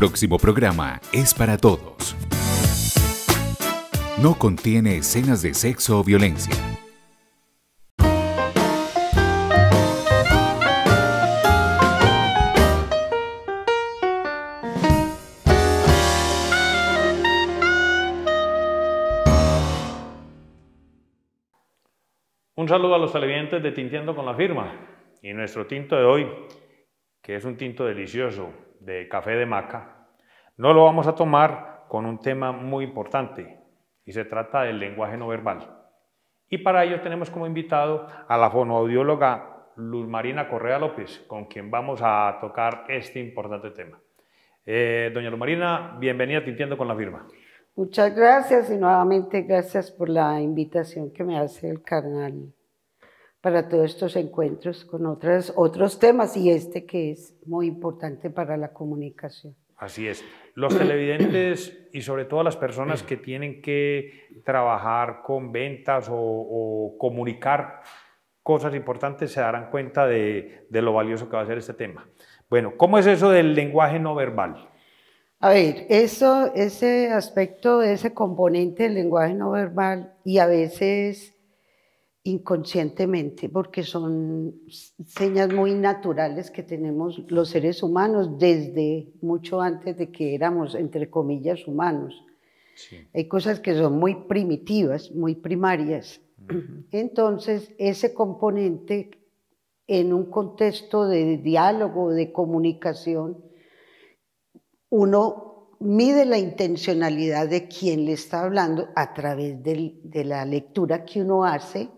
próximo programa es para todos. No contiene escenas de sexo o violencia. Un saludo a los televidentes de Tintiendo con la Firma y nuestro tinto de hoy, que es un tinto delicioso de café de maca, no lo vamos a tomar con un tema muy importante y se trata del lenguaje no verbal. Y para ello tenemos como invitado a la fonoaudióloga Luz Marina Correa López, con quien vamos a tocar este importante tema. Doña Luz Marina, bienvenida a Tintiendo con la Firma. Muchas gracias y nuevamente gracias por la invitación que me hace el canal para todos estos encuentros con otros temas y este que es muy importante para la comunicación. Así es. Los televidentes y sobre todo las personas que tienen que trabajar con ventas o comunicar cosas importantes se darán cuenta de lo valioso que va a ser este tema. Bueno, ¿cómo es eso del lenguaje no verbal? A ver, ese aspecto, ese componente del lenguaje no verbal y a veces inconscientemente, porque son señas muy naturales que tenemos los seres humanos desde mucho antes de que éramos, entre comillas, humanos. Sí. Hay cosas que son muy primitivas, muy primarias. Entonces, ese componente en un contexto de diálogo, de comunicación, uno mide la intencionalidad de quien le está hablando a través de la lectura que uno hace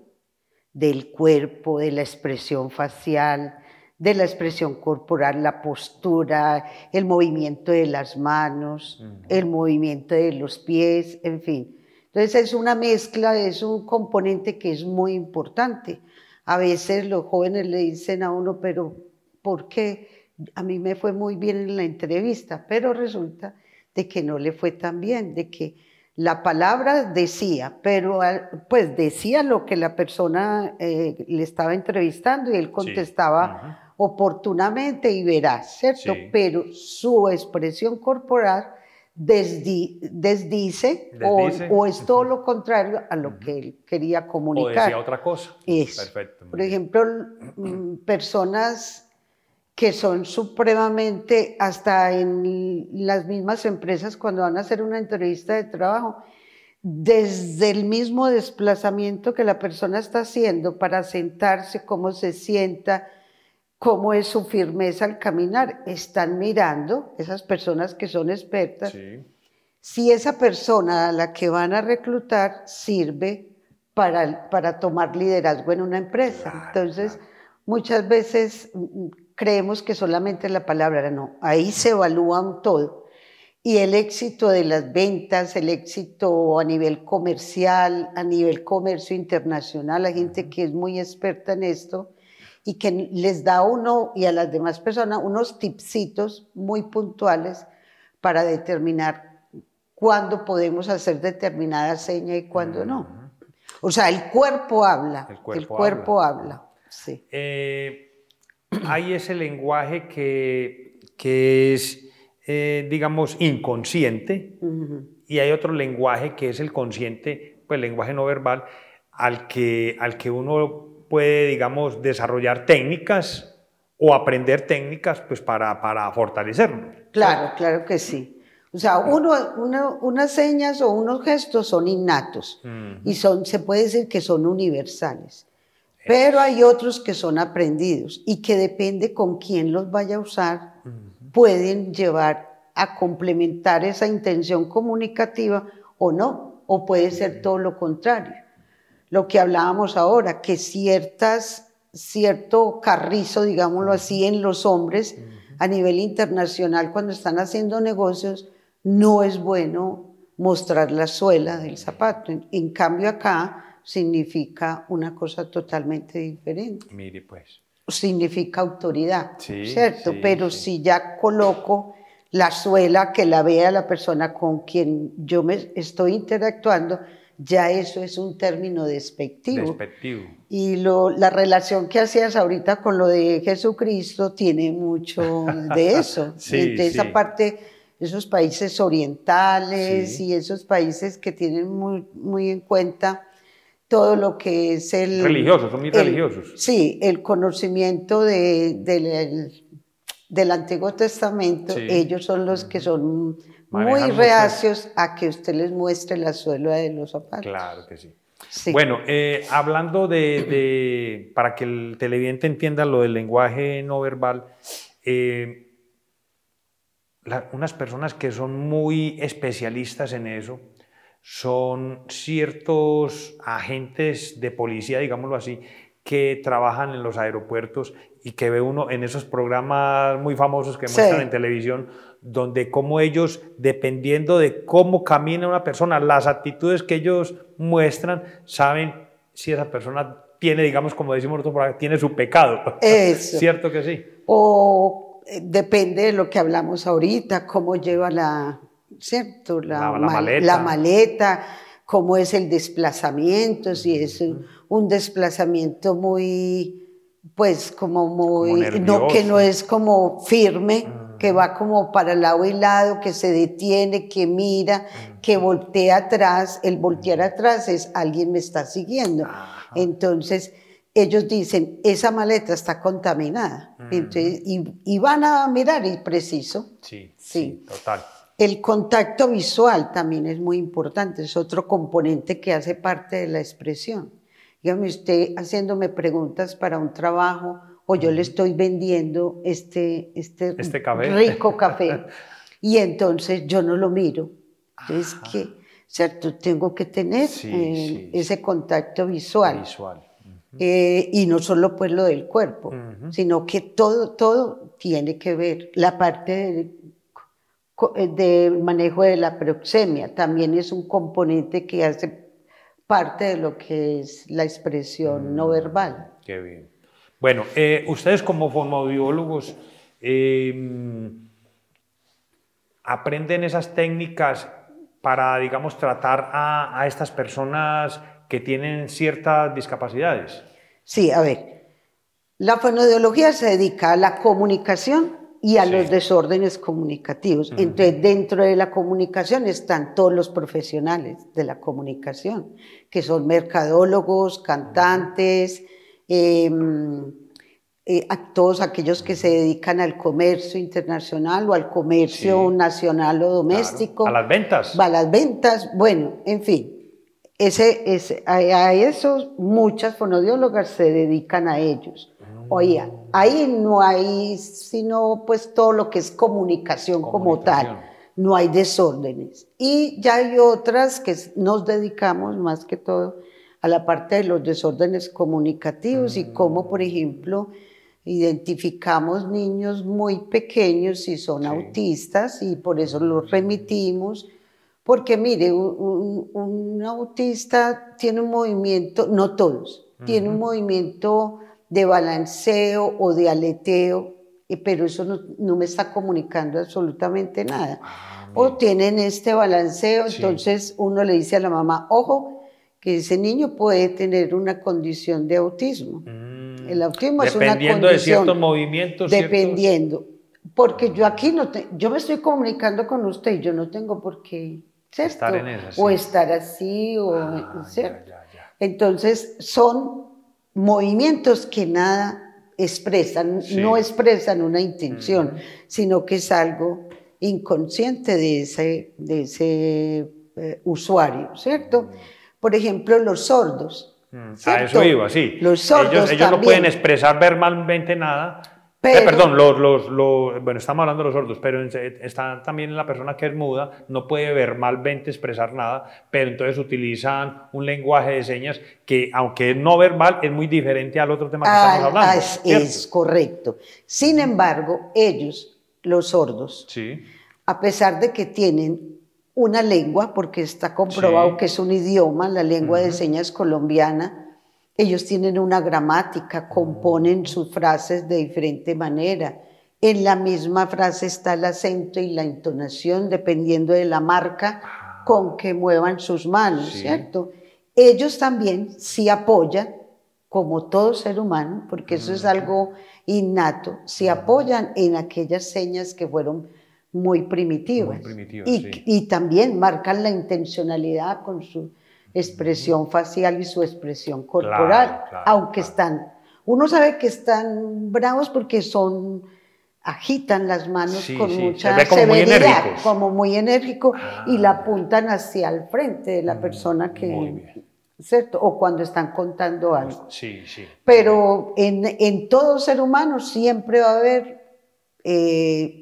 del cuerpo, de la expresión facial, de la expresión corporal, la postura, el movimiento de las manos, el movimiento de los pies, en fin. Entonces es una mezcla, es un componente que es muy importante. A veces los jóvenes le dicen a uno, pero ¿por qué? A mí me fue muy bien en la entrevista, pero resulta de que no le fue tan bien, de que la palabra decía, pero pues decía lo que la persona le estaba entrevistando y él contestaba oportunamente y veraz, ¿cierto? Sí. Pero su expresión corporal desdice o es todo lo contrario a lo que él quería comunicar. O decía otra cosa. Perfecto. Por ejemplo, personas que son supremamente, hasta en las mismas empresas cuando van a hacer una entrevista de trabajo, desde el mismo desplazamiento que la persona está haciendo para sentarse, cómo se sienta, cómo es su firmeza al caminar, están mirando, esas personas que son expertas, si esa persona a la que van a reclutar sirve para tomar liderazgo en una empresa. Entonces, muchas veces creemos que solamente la palabra, no, ahí se evalúa un todo. Y el éxito de las ventas, el éxito a nivel comercial, a nivel comercio internacional, hay gente que es muy experta en esto y que les da a uno y a las demás personas unos tipsitos muy puntuales para determinar cuándo podemos hacer determinada seña y cuándo no. O sea, el cuerpo habla, el cuerpo habla. Sí. Hay ese lenguaje que es, digamos, inconsciente, y hay otro lenguaje que es el consciente, pues el lenguaje no verbal, al que uno puede, digamos, desarrollar técnicas o aprender técnicas pues, para fortalecerlo. Claro, claro que sí. O sea, unas señas o unos gestos son innatos y se puede decir que son universales. Pero hay otros que son aprendidos y que depende con quién los vaya a usar, pueden llevar a complementar esa intención comunicativa o no, o puede ser todo lo contrario. Lo que hablábamos ahora, que cierto carrizo, digámoslo así, en los hombres a nivel internacional cuando están haciendo negocios, no es bueno mostrar la suela del zapato. En cambio acá significa una cosa totalmente diferente. Mire pues. Significa autoridad, ¿cierto? Pero si ya coloco la suela, que la vea la persona con quien yo me estoy interactuando, ya eso es un término despectivo. Y la relación que hacías ahorita con lo de Jesucristo tiene mucho de eso, de esa parte esos países orientales Sí. y esos países que tienen muy en cuenta todo lo que es Religiosos, son muy religiosos. Sí, el conocimiento del Antiguo Testamento, Sí. ellos son los que son muy Manejan mucho reacios a que usted les muestre la suela de los zapatos. Claro que sí. Sí. Bueno, hablando para que el televidente entienda lo del lenguaje no verbal, unas personas que son muy especialistas en eso son ciertos agentes de policía, digámoslo así, que trabajan en los aeropuertos y que ve uno en esos programas muy famosos que muestran en televisión, donde como ellos, dependiendo de cómo camina una persona, las actitudes que ellos muestran, saben si esa persona tiene, digamos, como decimos nosotros por acá, tiene su pecado. Eso. ¿Cierto que sí? O depende de lo que hablamos ahorita, cómo lleva ¿cierto? La maleta, cómo es el desplazamiento, si es un desplazamiento muy, pues como muy, que no es como firme, que va como para lado y lado, que se detiene, que mira, que voltea atrás. El voltear atrás es alguien me está siguiendo. Entonces ellos dicen, esa maleta está contaminada. Entonces, y van a mirar, y preciso. Sí, total. El contacto visual también es muy importante, es otro componente que hace parte de la expresión. Dígame usted haciéndome preguntas para un trabajo o yo le estoy vendiendo este café. rico café y entonces yo no lo miro. Entonces, ¿cierto? Tengo que tener ese contacto visual. Y no solo pues lo del cuerpo, sino que todo tiene que ver. La parte del manejo de la proxemia también es un componente que hace parte de lo que es la expresión no verbal. Qué bien. Bueno, ustedes como fonoaudiólogos aprenden esas técnicas para, digamos, tratar a estas personas que tienen ciertas discapacidades. Sí, a ver, la fonoaudiología se dedica a la comunicación y a los desórdenes comunicativos. Entonces, dentro de la comunicación están todos los profesionales de la comunicación, que son mercadólogos, cantantes, todos aquellos que se dedican al comercio internacional o al comercio nacional o doméstico. Claro. A las ventas. A las ventas, bueno, en fin. A esos muchas fonoaudiólogas se dedican a ellos. Oiga, ahí no hay sino pues todo lo que es comunicación como tal, no hay desórdenes. Y ya hay otras que nos dedicamos más que todo a la parte de los desórdenes comunicativos y cómo, por ejemplo, identificamos niños muy pequeños si son autistas y por eso los remitimos. Porque mire, un autista tiene un movimiento, no todos, tiene un movimiento de balanceo o de aleteo, pero eso no me está comunicando absolutamente nada. O tienen este balanceo, entonces uno le dice a la mamá, ojo, que ese niño puede tener una condición de autismo. El autismo es una condición. Dependiendo de ciertos movimientos. Dependiendo. Porque yo aquí yo me estoy comunicando con usted y yo no tengo por qué, ¿cierto? Estar en esa, o estar así, ¿cierto? Entonces son movimientos que nada expresan, no expresan una intención, sino que es algo inconsciente de ese usuario, ¿cierto? Por ejemplo, los sordos. A eso iba, sí. Los sordos ellos no pueden expresar verbalmente nada. Perdón, bueno, estamos hablando de los sordos, pero está también la persona que es muda, no puede verbalmente expresar nada, pero entonces utilizan un lenguaje de señas que, aunque es no verbal, es muy diferente al otro tema que estamos hablando. Es correcto. Sin embargo, ellos, los sordos, a pesar de que tienen una lengua, porque está comprobado que es un idioma, la lengua de señas colombiana, ellos tienen una gramática, componen sus frases de diferente manera. En la misma frase está el acento y la entonación, dependiendo de la marca con que muevan sus manos, ¿cierto? Ellos también sí apoyan, como todo ser humano, porque eso es algo innato, se apoyan en aquellas señas que fueron muy primitivas. Muy primitivas, y, sí. y también marcan la intencionalidad con su expresión facial y su expresión corporal, Claro, aunque claro. uno sabe que están bravos porque agitan las manos Sí, con sí, se mucha ve como muy severidad, enérgicos. como muy enérgico, y la Ah, apuntan hacia el frente de la persona muy que, bien. ¿cierto? O cuando están contando algo. Sí, sí. Pero en todo ser humano siempre va a haber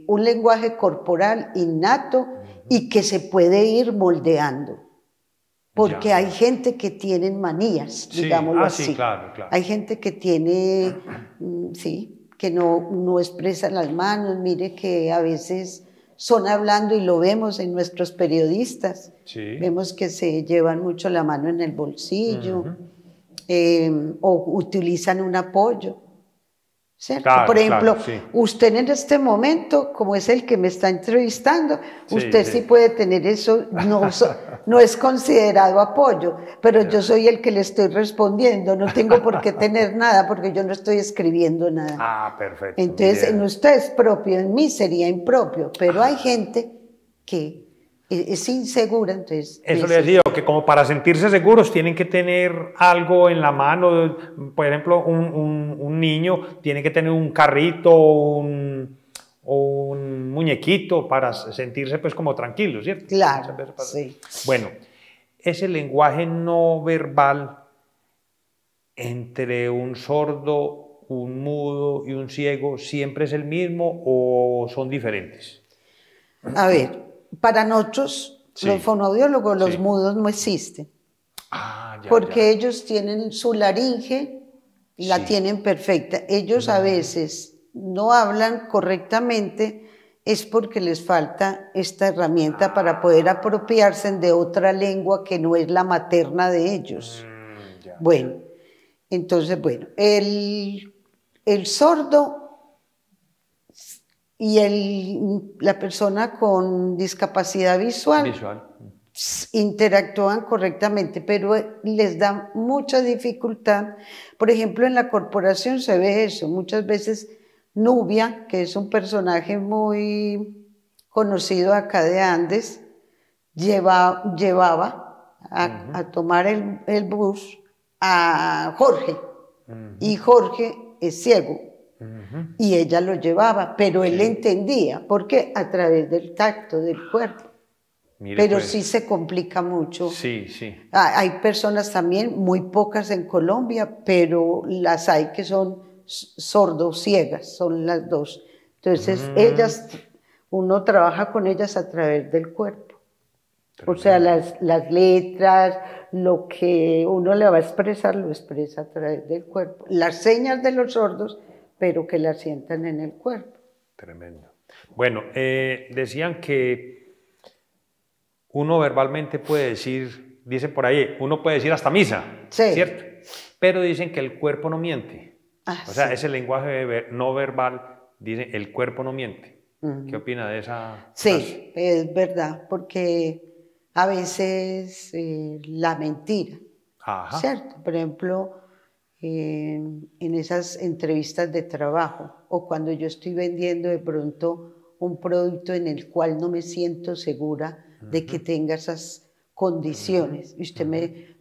un lenguaje corporal innato y que se puede ir moldeando. Porque Ya, hay ya. gente que tiene manías, Sí, digámoslo sí, así. claro, claro. Hay gente que tiene, sí, que no expresa las manos. Mire que a veces son hablando, y lo vemos en nuestros periodistas. Sí. Vemos que se llevan mucho la mano en el bolsillo, o utilizan un apoyo, ¿cierto? Por Claro, ejemplo, claro, sí. usted en este momento, como es el que me está entrevistando, Sí, usted sí sí. puede tener eso, no es considerado apoyo, pero yo soy el que le estoy respondiendo, no tengo por qué tener nada porque yo no estoy escribiendo nada. Ah, perfecto. Entonces, en Mire. usted es propio, en mí sería impropio, pero hay gente que es insegura, entonces Eso le decía, que como para sentirse seguros tienen que tener algo en la mano. Por ejemplo, un niño tiene que tener un carrito o un muñequito para sentirse pues como tranquilo, ¿cierto? Claro, sí. Bueno, ese lenguaje no verbal entre un sordo, un mudo y un ciego, ¿siempre es el mismo o son diferentes? A ver, para nosotros, los Sí, fonoaudiólogos, los sí. mudos no existen, Ah, ya, porque ya. ellos tienen su laringe, la Sí. tienen perfecta. Ellos a veces no hablan correctamente, es porque les falta esta herramienta para poder apropiarse de otra lengua que no es la materna de ellos. Ya. Bueno, entonces, bueno, el sordo y la persona con discapacidad Visual. interactúan correctamente, pero les da mucha dificultad. Por ejemplo, en la corporación se ve eso. Muchas veces Nubia, que es un personaje muy conocido acá de Andes, llevaba a tomar el bus a Jorge, y Jorge es ciego. Y ella lo llevaba, pero él Sí. entendía. ¿Por qué? A través del tacto del cuerpo. Mire, Pero pues. sí se complica mucho. Sí, sí. Hay personas también, muy pocas en Colombia, pero las hay que son sordo-ciegas, son las dos. Entonces, uno trabaja con ellas a través del cuerpo. O sea, las letras, lo que uno le va a expresar, lo expresa a través del cuerpo. Las señas de los sordos, pero que las sientan en el cuerpo. Tremendo. Bueno, decían que uno verbalmente puede decir, dicen por ahí, uno puede decir hasta misa, Sí. ¿cierto? Pero dicen que el cuerpo no miente. Ah, O sea, sí. ese lenguaje no verbal, dice, el cuerpo no miente. ¿Qué opina de esa frase? Sí, es verdad, porque a veces la mentira, Ajá. ¿cierto? Por ejemplo, en esas entrevistas de trabajo o cuando yo estoy vendiendo de pronto un producto en el cual no me siento segura de que tenga esas condiciones. Y usted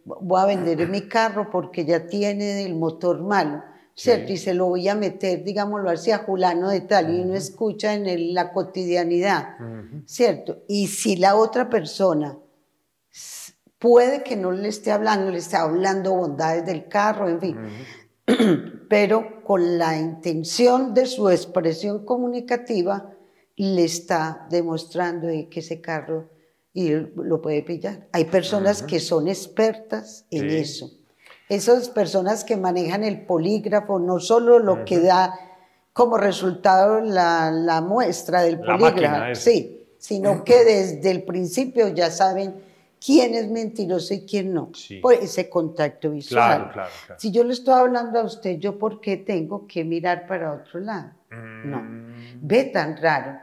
voy a vender mi carro porque ya tiene el motor malo, ¿cierto? Sí. Y se lo voy a meter, digámoslo así, a fulano de tal, y uno escucha en la cotidianidad, ¿cierto? Y si la otra persona puede que no le esté hablando bondades del carro, en fin, pero con la intención de su expresión comunicativa le está demostrando que ese carro y lo puede pillar. Hay personas que son expertas en Sí. eso. Esas personas que manejan el polígrafo, no solo lo que da como resultado la muestra del La polígrafo, máquina esa. sí, sino que desde el principio ya saben quién es mentiroso y quién no, Sí. por ese contacto visual. Claro. Si yo le estoy hablando a usted, ¿yo por qué tengo que mirar para otro lado? No, ve tan raro,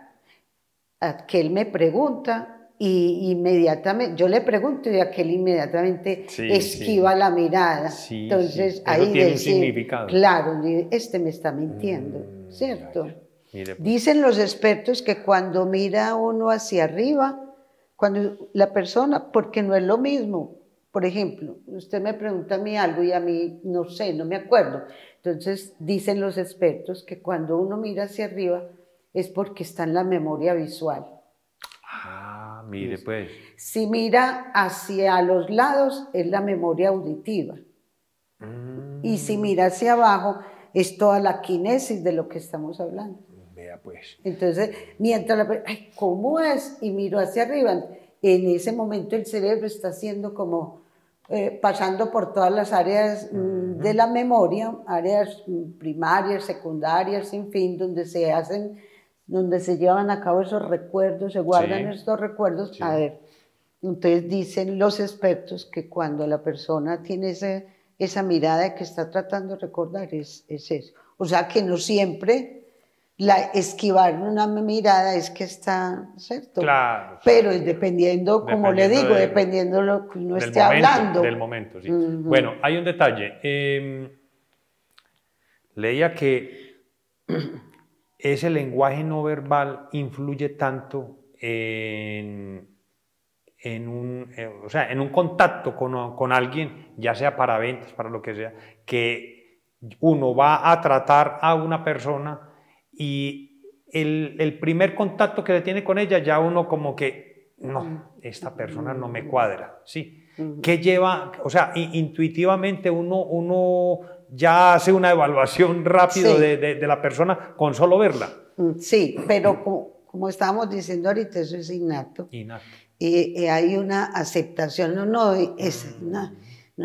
aquel me pregunta y inmediatamente, yo le pregunto y aquel inmediatamente esquiva la mirada. Sí, Entonces sí. ahí Eso tiene un decir, significado. claro, este me está mintiendo, ¿cierto? Ya. Mire, pues. Dicen los expertos que cuando mira uno hacia arriba, cuando la persona, porque no es lo mismo. Por ejemplo, usted me pregunta a mí algo y a mí no sé, no me acuerdo. Entonces dicen los expertos que cuando uno mira hacia arriba es porque está en la memoria visual. Ah, mire pues. Si mira hacia los lados es la memoria auditiva. Y si mira hacia abajo es toda la quinesis de lo que estamos hablando. Vea pues. Entonces, mientras ay, ¿cómo es? Y miro hacia arriba, en ese momento el cerebro está haciendo como, pasando por todas las áreas de la memoria, áreas primarias, secundarias, en fin, donde se llevan a cabo esos recuerdos, se guardan estos recuerdos. A ver, entonces dicen los expertos que cuando la persona tiene esa mirada que está tratando de recordar, es eso. O sea que no siempre esquivar una mirada es que está, ¿cierto? Claro. Pero es dependiendo, como le digo, dependiendo de lo que uno esté hablando. Del momento, sí. Bueno, hay un detalle. Leía que ese lenguaje no verbal influye tanto en un contacto con alguien, ya sea para ventas, para lo que sea, que uno va a tratar a una persona y el primer contacto que le tiene con ella, ya uno como que, no, esta persona no me cuadra, ¿sí? ¿Qué lleva? O sea, intuitivamente uno ya hace una evaluación rápido de la persona con solo verla. Sí, pero como estábamos diciendo ahorita, eso es innato. Innato. Y hay una aceptación, no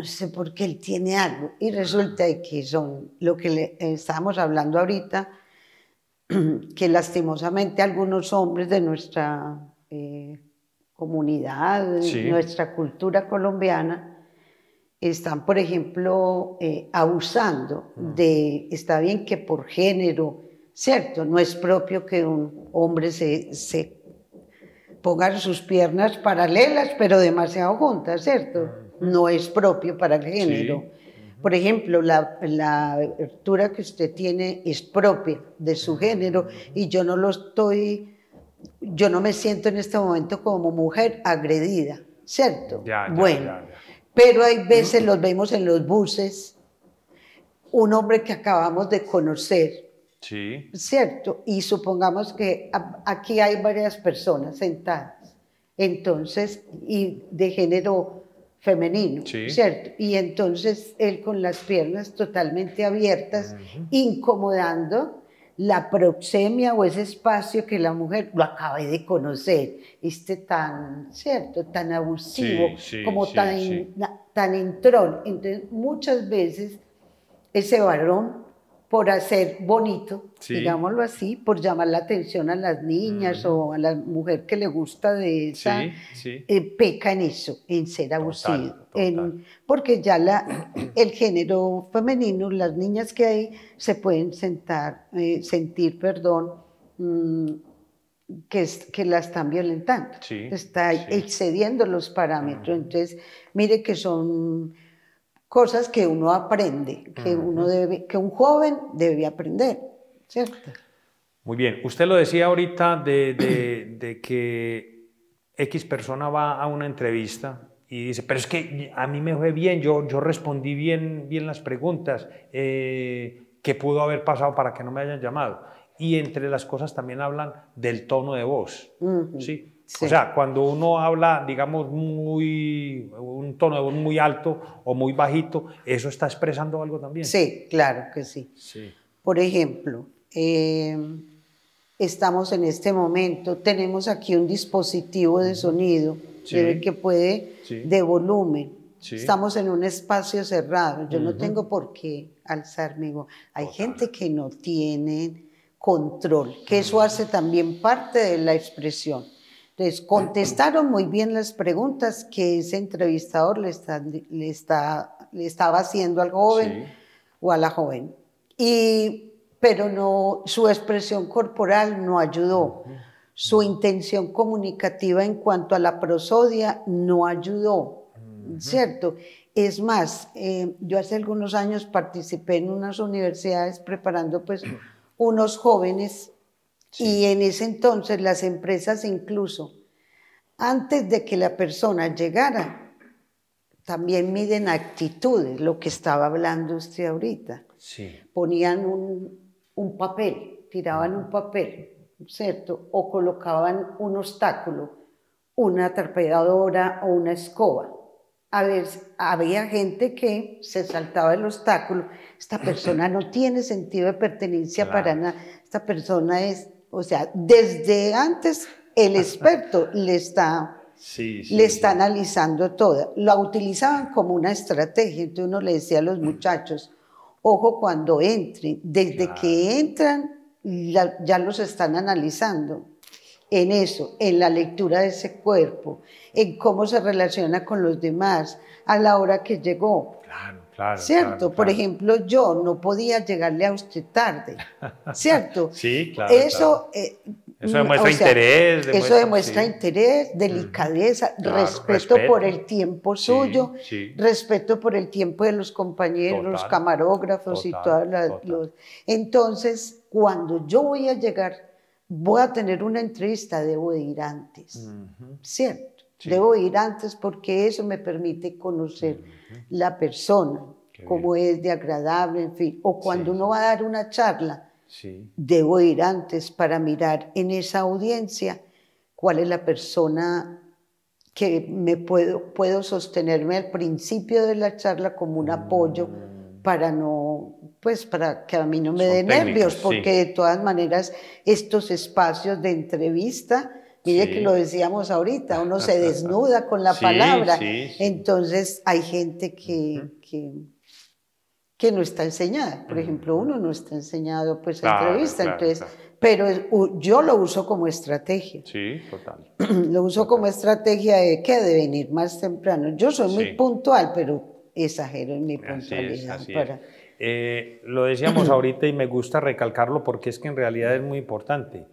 sé por qué él tiene algo. Y resulta que son lo que estábamos hablando ahorita, que lastimosamente algunos hombres de nuestra comunidad, nuestra cultura colombiana, están, por ejemplo, abusando está bien que por género, ¿cierto? No es propio que un hombre se ponga sus piernas paralelas, pero demasiado juntas, ¿cierto? No es propio para el género. Por ejemplo, la abertura que usted tiene es propia de su género y yo no me siento en este momento como mujer agredida, ¿cierto? Pero hay veces los vemos en los buses, un hombre que acabamos de conocer, ¿cierto? Y supongamos que aquí hay varias personas sentadas, entonces, y de género femenino, ¿cierto? Y entonces él con las piernas totalmente abiertas, incomodando la proxemia o ese espacio que la mujer lo acabé de conocer, ¿cierto? Tan abusivo, tan entrón. Entonces, muchas veces ese varón, por hacer bonito, digámoslo así, por llamar la atención a las niñas o a la mujer que le gusta de esa, peca en eso, en ser abusivo. Porque ya el género femenino, las niñas que hay, se pueden sentir, que la están violentando, está excediendo los parámetros. Entonces, mire que son cosas que uno aprende, que un joven debe aprender, ¿cierto? Muy bien, usted lo decía ahorita de que X persona va a una entrevista y dice, pero es que a mí me fue bien, yo respondí bien las preguntas, ¿qué pudo haber pasado para que no me hayan llamado? Y entre las cosas también hablan del tono de voz, ¿sí? O sea, cuando uno habla, digamos, un tono de voz muy alto o muy bajito, ¿eso está expresando algo también? Sí, claro que sí. Por ejemplo, estamos en este momento, tenemos aquí un dispositivo de sonido que puede de volumen. Estamos en un espacio cerrado, yo no tengo por qué alzar mi voz. Hay gente que no tiene control, que eso hace también parte de la expresión. Entonces, contestaron muy bien las preguntas que ese entrevistador le estaba haciendo al joven o a la joven. Pero su expresión corporal no ayudó. Su intención comunicativa en cuanto a la prosodia no ayudó, ¿cierto? Es más, yo hace algunos años participé en unas universidades preparando pues unos jóvenes Y en ese entonces las empresas incluso, antes de que la persona llegara, también miden actitudes, lo que estaba hablando usted ahorita. Sí. Ponían un papel, tiraban un papel, ¿cierto? O colocaban un obstáculo, una atrapalladora o una escoba. A ver, había gente que se saltaba el obstáculo. Esta persona no tiene sentido de pertenencia para nada. Esta persona es, o sea, desde antes el experto le está analizando todo. Lo utilizaban como una estrategia. Entonces uno le decía a los muchachos, ojo cuando entren, desde que entran ya los están analizando. En eso, en la lectura de ese cuerpo, en cómo se relaciona con los demás, a la hora que llegó. Claro. ¿Cierto? Por ejemplo, yo no podía llegarle a usted tarde, ¿cierto? Sí, claro. Eso, eso demuestra interés. Eso demuestra interés, delicadeza, respeto por el tiempo suyo, respeto por el tiempo de los compañeros, los camarógrafos y todas las... Entonces, cuando yo voy a llegar, voy a tener una entrevista, debo de ir antes, ¿cierto? Debo ir antes porque eso me permite conocer la persona, cómo es de agradable, en fin. O cuando uno va a dar una charla, debo ir antes para mirar en esa audiencia cuál es la persona que me puedo sostenerme al principio de la charla como un apoyo para no... pues para que a mí no me dé nervios, porque de todas maneras estos espacios de entrevista, mire que lo decíamos ahorita, uno se desnuda con la palabra, entonces hay gente que no está enseñada, por ejemplo, uno no está enseñado pues a entrevista, entonces, pero yo lo uso como estrategia. Sí, total. Lo uso como estrategia de venir más temprano. Yo soy muy puntual, pero exagero en mi puntualidad. Lo decíamos ahorita y me gusta recalcarlo porque es que en realidad es muy importante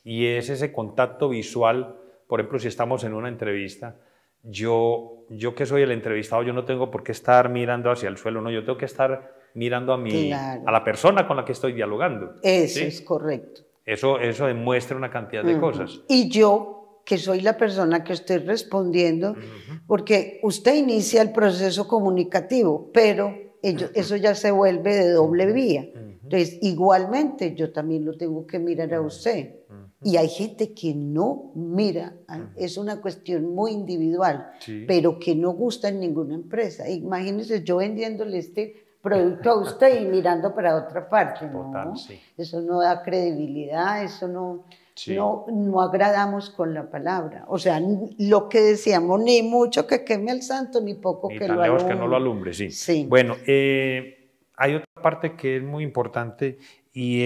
y es ese contacto visual. Por ejemplo, si estamos en una entrevista, yo que soy el entrevistado, yo no tengo por qué estar mirando hacia el suelo, no, yo tengo que estar mirando a la persona con la que estoy dialogando. Eso es correcto. Eso demuestra una cantidad de cosas. Y yo, que soy la persona que estoy respondiendo, porque usted inicia el proceso comunicativo, pero eso ya se vuelve de doble vía. Entonces, igualmente, yo también lo tengo que mirar a usted. Y hay gente que no mira, es una cuestión muy individual, pero que no gusta en ninguna empresa. Imagínese yo vendiéndole este producto a usted y mirando para otra parte. ¿No? Eso no da credibilidad, eso no agradamos con la palabra. O sea, lo que decíamos, ni mucho que queme al santo, ni poco ni que tan lo alumbre. Lejos que no lo alumbre, sí. Bueno, hay otra parte que es muy importante y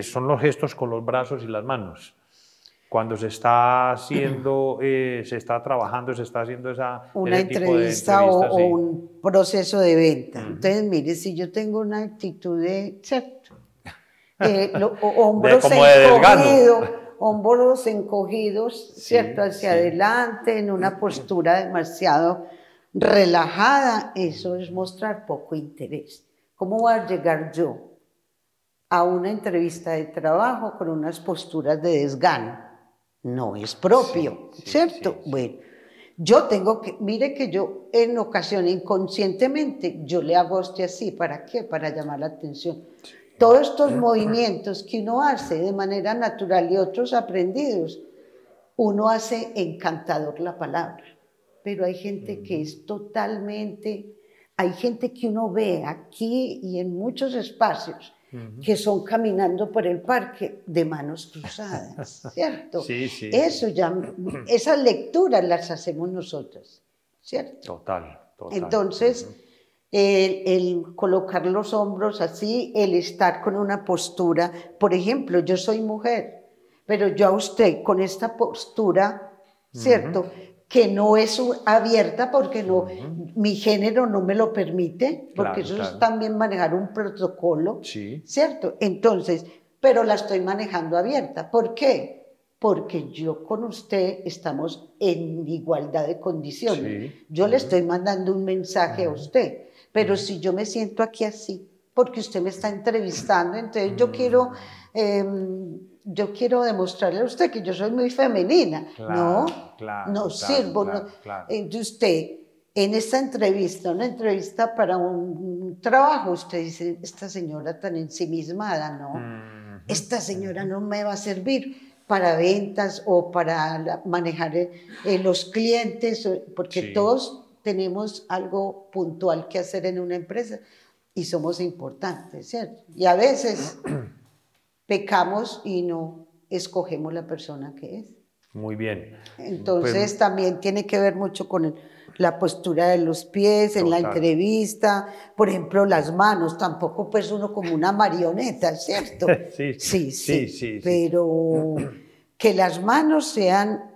son los gestos con los brazos y las manos. Cuando se está haciendo, se está trabajando, se está haciendo una entrevista o un proceso de venta. Entonces, mire, si yo tengo una actitud de, ¿cierto? Hombros encogidos, ¿cierto? Hacia adelante, en una postura demasiado relajada, eso es mostrar poco interés. ¿Cómo voy a llegar yo a una entrevista de trabajo con unas posturas de desgano? No es propio, ¿cierto? Bueno, yo tengo que, mire que yo en ocasiones inconscientemente, yo le hago a usted así, ¿para qué? Para llamar la atención. Todos estos movimientos que uno hace de manera natural y otros aprendidos, uno hace encantador la palabra, pero hay gente que es totalmente, hay gente que uno ve aquí y en muchos espacios, que son caminando por el parque de manos cruzadas, ¿cierto? Eso ya, esas lecturas las hacemos nosotros, ¿cierto? Total. Entonces, el colocar los hombros así, el estar con una postura, por ejemplo, yo soy mujer, pero yo a usted con esta postura, ¿cierto?, que no es abierta porque no, mi género no me lo permite, porque eso es también manejar un protocolo, ¿cierto? Entonces, pero la estoy manejando abierta. ¿Por qué? Porque yo con usted estamos en igualdad de condiciones. Yo le estoy mandando un mensaje a usted, pero si yo me siento aquí así, porque usted me está entrevistando, entonces yo quiero yo quiero demostrarle a usted que yo soy muy femenina. Claro, No, claro, no claro, sirvo. claro, No. claro. Entonces usted, en esta entrevista, una entrevista para un trabajo, usted dice, esta señora tan ensimismada, no, esta señora no me va a servir para ventas o para manejar los clientes, porque Sí. todos tenemos algo puntual que hacer en una empresa y somos importantes, ¿cierto? Y a veces pecamos y no escogemos la persona que es. Muy bien. Entonces Pues, también tiene que ver mucho con la postura de los pies en la total. entrevista, por ejemplo, las manos, tampoco pues uno como una marioneta, ¿cierto? Sí, Sí, sí, sí. pero que las manos sean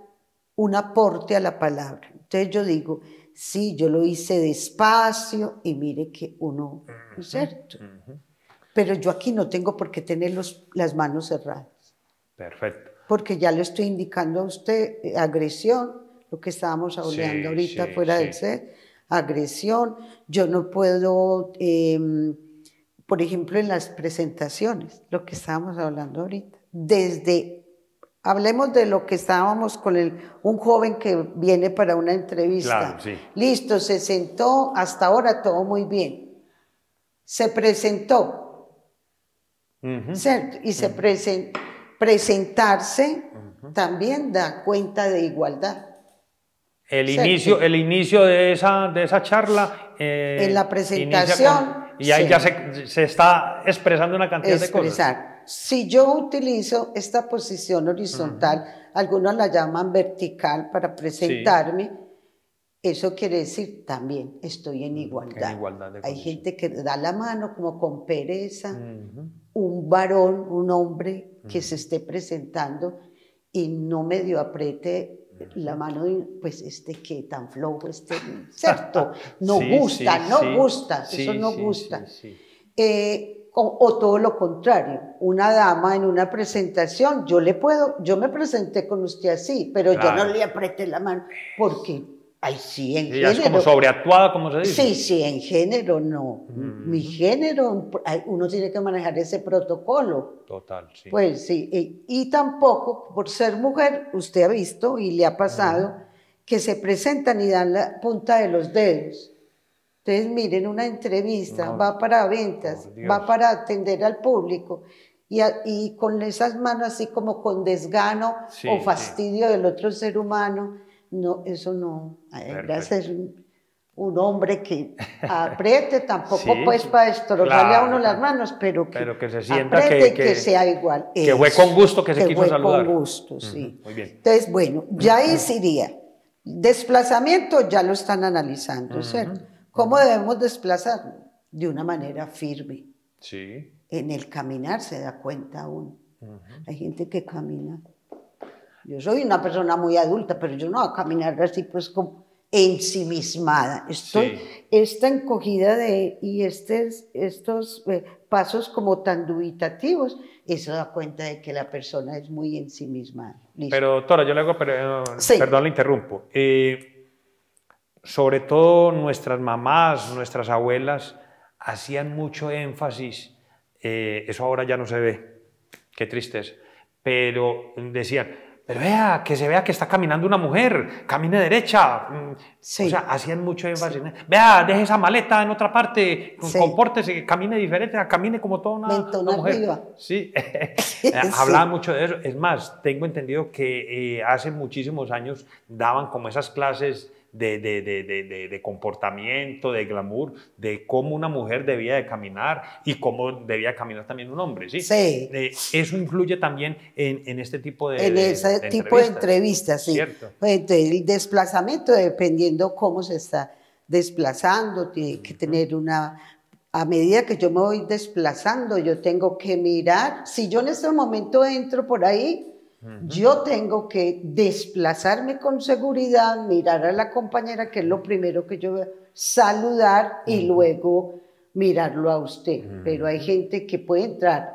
un aporte a la palabra. Entonces yo digo, sí, yo lo hice despacio y mire que uno, ¿no es cierto? Pero yo aquí no tengo por qué tener las manos cerradas. Perfecto. Porque ya le estoy indicando a usted agresión, lo que estábamos hablando ahorita fuera del set, agresión. Yo no puedo, por ejemplo, en las presentaciones, lo que estábamos hablando ahorita, hablemos de lo que estábamos con un joven que viene para una entrevista. Claro, sí. Listo, se sentó, hasta ahora todo muy bien. Se presentó, ¿cierto? Y se presentarse también da cuenta de igualdad. El inicio de esa charla en la presentación y ahí ya se está expresando una cantidad de cosas. Si yo utilizo esta posición horizontal, algunos la llaman vertical para presentarme, eso quiere decir también estoy en igualdad. Hay gente que da la mano como con pereza, un varón, un hombre que se esté presentando y no medio apriete la mano, pues que tan flojo, ¿cierto? No gusta, eso no gusta. O todo lo contrario, una dama en una presentación, yo me presenté con usted así, pero yo no le apreté la mano, porque, sí, en género. Es como sobreactuada, como se dice. Sí, en género no. Mi género, uno tiene que manejar ese protocolo. Total, sí. Pues sí, y tampoco, por ser mujer, usted ha visto y le ha pasado que se presentan y dan la punta de los dedos. Entonces, miren, una entrevista va para ventas, va para atender al público y con esas manos así como con desgano o fastidio del otro ser humano, no, eso no. Gracias, un hombre que apriete, tampoco pues para destrozarle a uno las manos, pero que se sienta apriete que sea igual. Que fue con gusto que se quiso saludar. Con gusto, sí. Muy bien. Entonces, bueno, ya ahí sería. Desplazamiento ya lo están analizando, ¿cierto? ¿Cómo debemos desplazarnos? De una manera firme. Sí. En el caminar se da cuenta uno. Hay gente que camina. Yo soy una persona muy adulta, pero yo no voy a caminar así pues como ensimismada. Esta encogida y estos pasos como tan dubitativos, eso da cuenta de que la persona es muy ensimismada. ¿Listo? Pero doctora, yo le hago, perdón, le interrumpo. Sobre todo nuestras mamás, nuestras abuelas, hacían mucho énfasis, eso ahora ya no se ve, qué tristeza, pero decían, pero vea que está caminando una mujer, camine derecha. O sea, hacían mucho énfasis. Vea, deje esa maleta en otra parte, compórtese, camine diferente, camine como toda una mujer. Arriba. Sí, hablaban mucho de eso. Es más, tengo entendido que hace muchísimos años daban como esas clases de comportamiento, de glamour, de cómo una mujer debía de caminar y cómo debía caminar también un hombre, ¿sí? Sí. Eso influye también en este tipo de entrevistas, sí. ¿Cierto? El desplazamiento, dependiendo cómo se está desplazando, tiene que tener a medida que yo me voy desplazando, yo tengo que mirar, si yo en este momento entro por ahí, yo tengo que desplazarme con seguridad, mirar a la compañera, que es lo primero que yo veo, saludar y luego mirarlo a usted. Pero hay gente que puede entrar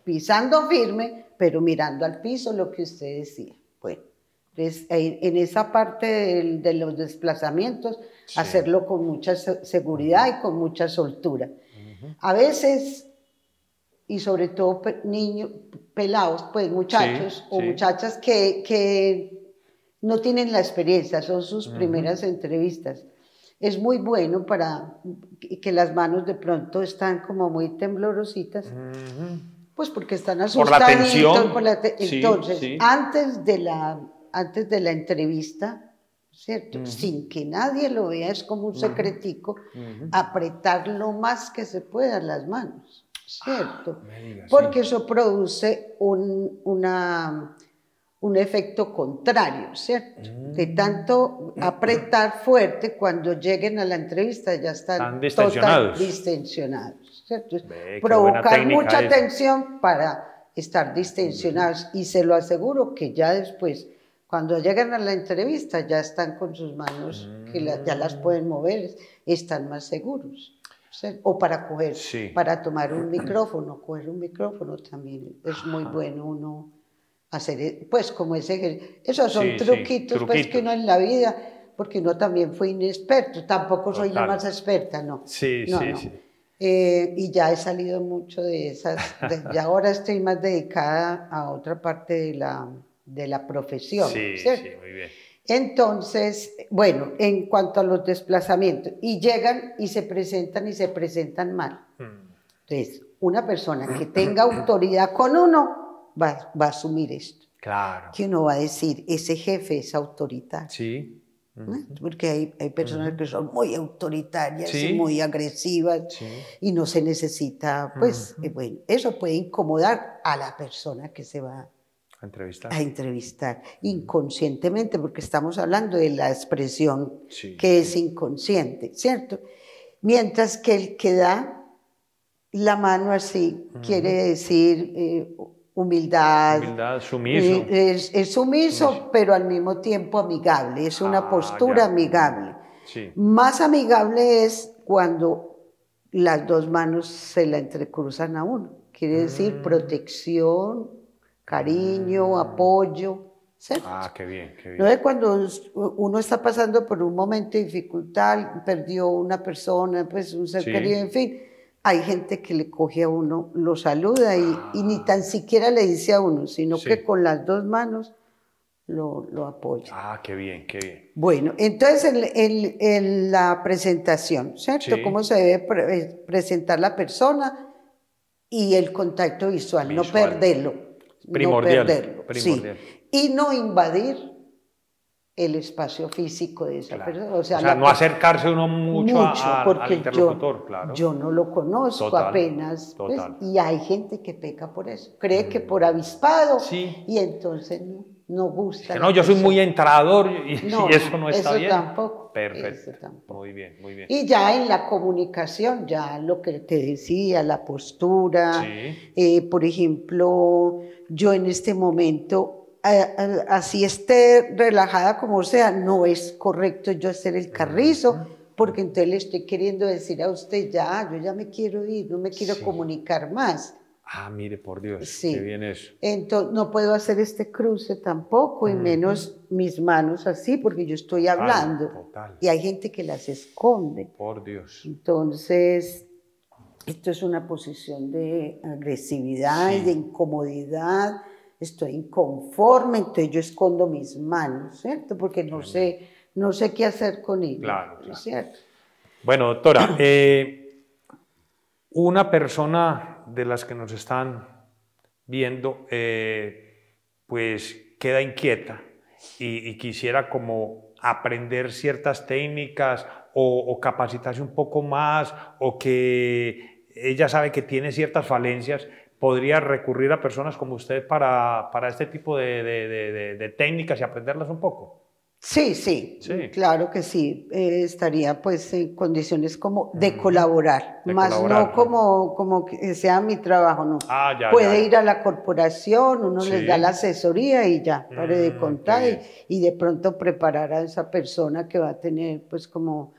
pisando firme, pero mirando al piso, lo que usted decía. Bueno, entonces, en esa parte de los desplazamientos, hacerlo con mucha seguridad y con mucha soltura. A veces, y sobre todo niños, pelados, pues muchachos o sí. muchachas que no tienen la experiencia, son sus primeras entrevistas. Es muy bueno para que las manos de pronto están como muy temblorositas, pues porque están asustaditos. Por la tensión. Entonces, Sí. antes de la entrevista, ¿cierto? Sin que nadie lo vea, es como un secretico, apretar lo más que se pueda las manos, ¿cierto? Porque eso produce un efecto contrario, ¿cierto? De tanto apretar fuerte, cuando lleguen a la entrevista ya están distensionados, ¿cierto? Provocar mucha tensión para estar distensionados, y se lo aseguro que ya después, cuando llegan a la entrevista, ya están con sus manos, que ya las pueden mover, están más seguros. O para coger, para tomar un micrófono, coger un micrófono también es muy bueno uno hacer, pues como ese, esos son truquitos, pues que uno en la vida, porque uno también fue inexperto, tampoco soy la más experta, no. No. Y ya he salido mucho de esas, y ahora estoy más dedicada a otra parte de la profesión, ¿cierto? Sí, muy bien. Entonces, bueno, en cuanto a los desplazamientos, y llegan y se presentan mal. Entonces, una persona que tenga autoridad con uno va a asumir esto. Claro. Que uno va a decir, ese jefe es autoritario. Sí. Porque hay personas que son muy autoritarias y muy agresivas y no se necesita, pues, bueno, eso puede incomodar a la persona que se va a entrevistar inconscientemente, porque estamos hablando de la expresión que es inconsciente, ¿cierto? Mientras que el que da la mano así quiere decir humildad, sumiso. Es sumiso, pero al mismo tiempo amigable, es una postura amigable. Más amigable es cuando las dos manos se la entrecruzan a uno, quiere decir protección, cariño, apoyo, ¿cierto? Qué bien, qué bien. No es cuando uno está pasando por un momento de dificultad, perdió una persona, pues un ser querido, en fin, hay gente que le coge a uno, lo saluda y ni tan siquiera le dice a uno, sino que con las dos manos lo apoya. Qué bien, qué bien. Bueno, entonces en la presentación, ¿cierto? Cómo se debe presentar la persona y el contacto visual. No perderlo. Primordial. No perderlo, primordial. Y no invadir el espacio físico de esa persona. O sea, no acercarse uno mucho al interlocutor, claro. Yo no lo conozco apenas. Pues, y hay gente que peca por eso. Cree que por avispado y entonces no gusta. No, yo soy muy entrador y eso no está bien. Tampoco. Perfecto. Eso tampoco. Muy bien, muy bien. Y ya en la comunicación, ya lo que te decía, la postura. Por ejemplo, yo en este momento, así esté relajada como sea, no es correcto yo hacer el carrizo, porque entonces le estoy queriendo decir a usted, yo ya me quiero ir, no me quiero comunicar más. Mire, por Dios, qué bien eso. Entonces no puedo hacer este cruce tampoco, y menos mis manos así, porque yo estoy hablando. Y hay gente que las esconde. Por Dios. Entonces, esto es una posición de agresividad y de incomodidad. Estoy inconforme, entonces yo escondo mis manos, ¿cierto? Porque no sé qué hacer con ellas. Claro. ¿Cierto? Bueno, doctora, una persona de las que nos están viendo, pues queda inquieta y quisiera como aprender ciertas técnicas o capacitarse un poco más, o que ella sabe que tiene ciertas falencias, ¿podría recurrir a personas como usted para este tipo de técnicas y aprenderlas un poco? Sí, claro que sí. Estaría pues en condiciones como de colaborar, más no como que sea mi trabajo, no. Puede ir a la corporación, uno les da la asesoría y ya, pare de contar, y de pronto preparar a esa persona que va a tener pues como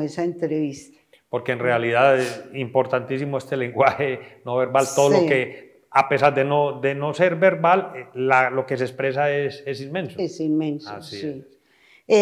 esa entrevista. Porque en realidad es importantísimo este lenguaje no verbal, todo lo que, a pesar de no ser verbal, lo que se expresa es inmenso. Es inmenso, Así es.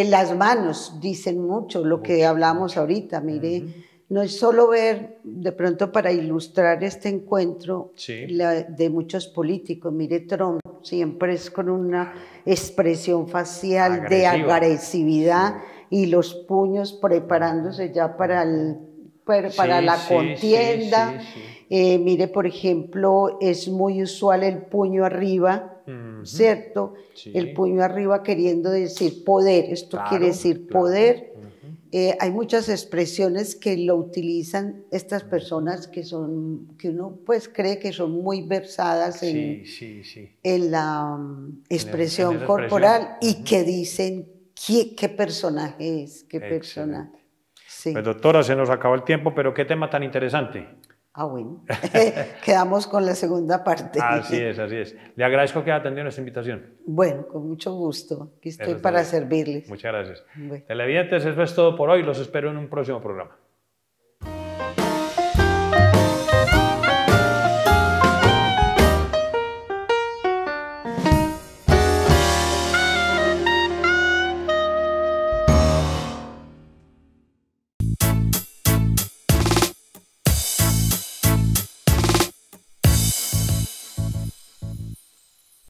Las manos dicen mucho, lo que hablamos ahorita, mire, no es solo ver, de pronto para ilustrar este encuentro, Sí. de muchos políticos. Mire, Trump siempre es con una expresión facial de Agresiva. agresividad y los puños preparándose ya para la Sí, contienda. sí, sí. Mire, por ejemplo, es muy usual el puño arriba, ¿cierto? Sí. El puño arriba queriendo decir poder, esto Claro, quiere decir claro. poder. Hay muchas expresiones que lo utilizan estas personas que uno pues cree que son muy versadas en, Sí, sí. en la expresión en esa corporal expresión. y que dicen qué personaje es, qué personaje. Excelente. Sí. Pues doctora, se nos acabó el tiempo, pero qué tema tan interesante. Ah, bueno, quedamos con la segunda parte. Así es, así es. Le agradezco que haya atendido nuestra invitación. Bueno, con mucho gusto. Aquí estoy Eso para está bien. servirles. Muchas gracias. Bueno. Televidentes, eso es todo por hoy. Los espero en un próximo programa.